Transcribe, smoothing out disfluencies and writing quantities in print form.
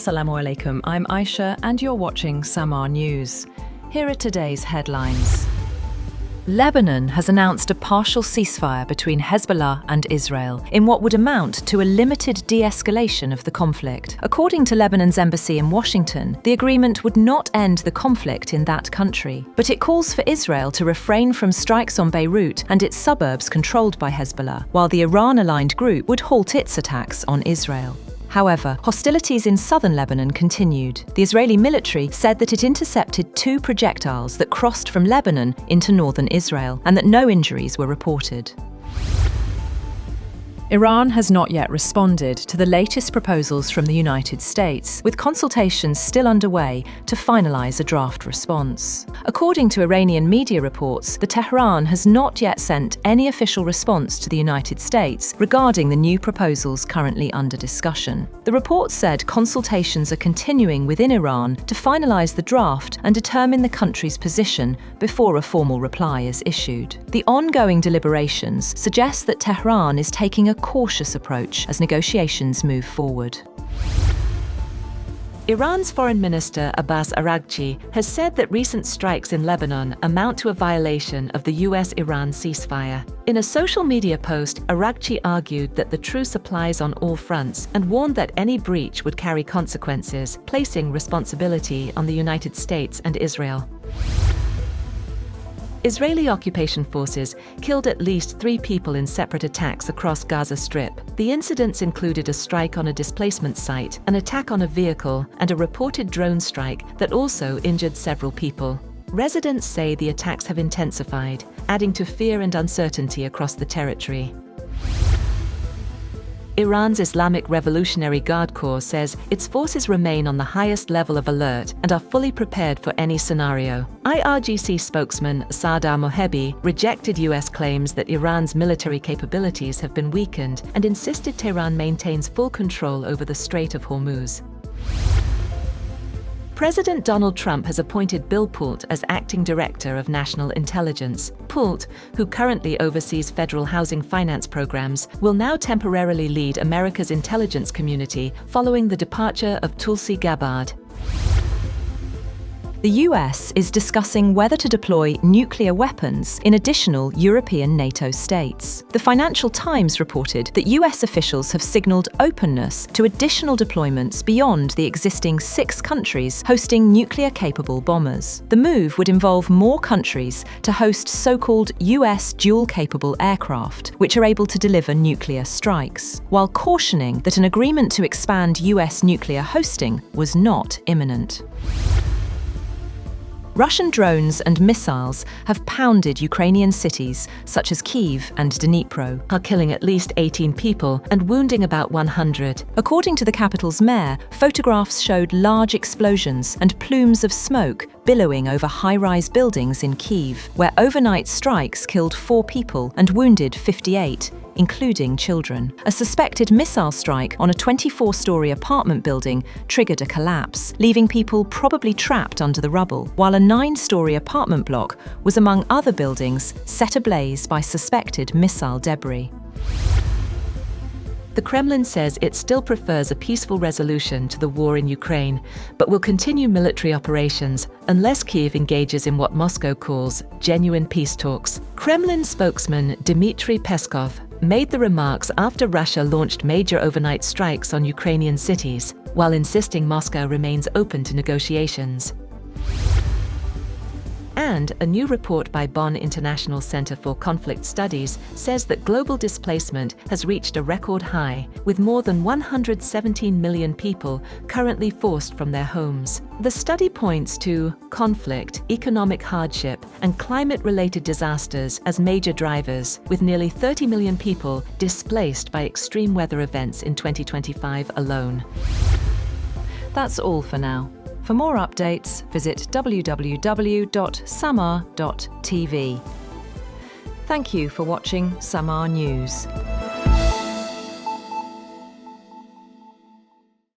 Assalamu alaikum, I'm Aisha and you're watching SAMAA News. Here are today's headlines. Lebanon has announced a partial ceasefire between Hezbollah and Israel in what would amount to a limited de-escalation of the conflict. According to Lebanon's embassy in Washington, the agreement would not end the conflict in that country, but it calls for Israel to refrain from strikes on Beirut and its suburbs controlled by Hezbollah, while the Iran-aligned group would halt its attacks on Israel. However, hostilities in southern Lebanon continued. The Israeli military said that it intercepted 2 projectiles that crossed from Lebanon into northern Israel and that no injuries were reported. Iran has not yet responded to the latest proposals from the United States, with consultations still underway to finalize a draft response. According to Iranian media reports, the Tehran has not yet sent any official response to the United States regarding the new proposals currently under discussion. The report said consultations are continuing within Iran to finalize the draft and determine the country's position before a formal reply is issued. The ongoing deliberations suggest that Tehran is taking a cautious approach as negotiations move forward. Iran's Foreign Minister Abbas Araghchi has said that recent strikes in Lebanon amount to a violation of the US-Iran ceasefire. In a social media post, Araghchi argued that the truce applies on all fronts and warned that any breach would carry consequences, placing responsibility on the United States and Israel. Israeli occupation forces killed at least 3 people in separate attacks across Gaza Strip. The incidents included a strike on a displacement site, an attack on a vehicle, and a reported drone strike that also injured several people. Residents say the attacks have intensified, adding to fear and uncertainty across the territory. Iran's Islamic Revolutionary Guard Corps says its forces remain on the highest level of alert and are fully prepared for any scenario. IRGC spokesman Sadr Mohebi rejected US claims that Iran's military capabilities have been weakened and insisted Tehran maintains full control over the Strait of Hormuz. President Donald Trump has appointed Bill Pult as acting director of national intelligence. Pult, who currently oversees federal housing finance programs, will now temporarily lead America's intelligence community following the departure of Tulsi Gabbard. The US is discussing whether to deploy nuclear weapons in additional European NATO states. The Financial Times reported that US officials have signaled openness to additional deployments beyond the existing 6 countries hosting nuclear-capable bombers. The move would involve more countries to host so-called US dual-capable aircraft, which are able to deliver nuclear strikes, while cautioning that an agreement to expand US nuclear hosting was not imminent. Russian drones and missiles have pounded Ukrainian cities such as Kyiv and Dnipro, are killing at least 18 people and wounding about 100. According to the capital's mayor, photographs showed large explosions and plumes of smoke billowing over high-rise buildings in Kyiv, where overnight strikes killed 4 people and wounded 58, including children. A suspected missile strike on a 24-story apartment building triggered a collapse, leaving people probably trapped under the rubble, while a 9-story apartment block was among other buildings set ablaze by suspected missile debris. The Kremlin says it still prefers a peaceful resolution to the war in Ukraine, but will continue military operations unless Kyiv engages in what Moscow calls genuine peace talks. Kremlin spokesman Dmitry Peskov made the remarks after Russia launched major overnight strikes on Ukrainian cities, while insisting Moscow remains open to negotiations. And a new report by Bonn International Center for Conflict Studies says that global displacement has reached a record high, with more than 117 million people currently forced from their homes. The study points to conflict, economic hardship, and climate-related disasters as major drivers, with nearly 30 million people displaced by extreme weather events in 2025 alone. That's all for now. For more updates, visit www.samaa.tv. Thank you for watching SAMAA News.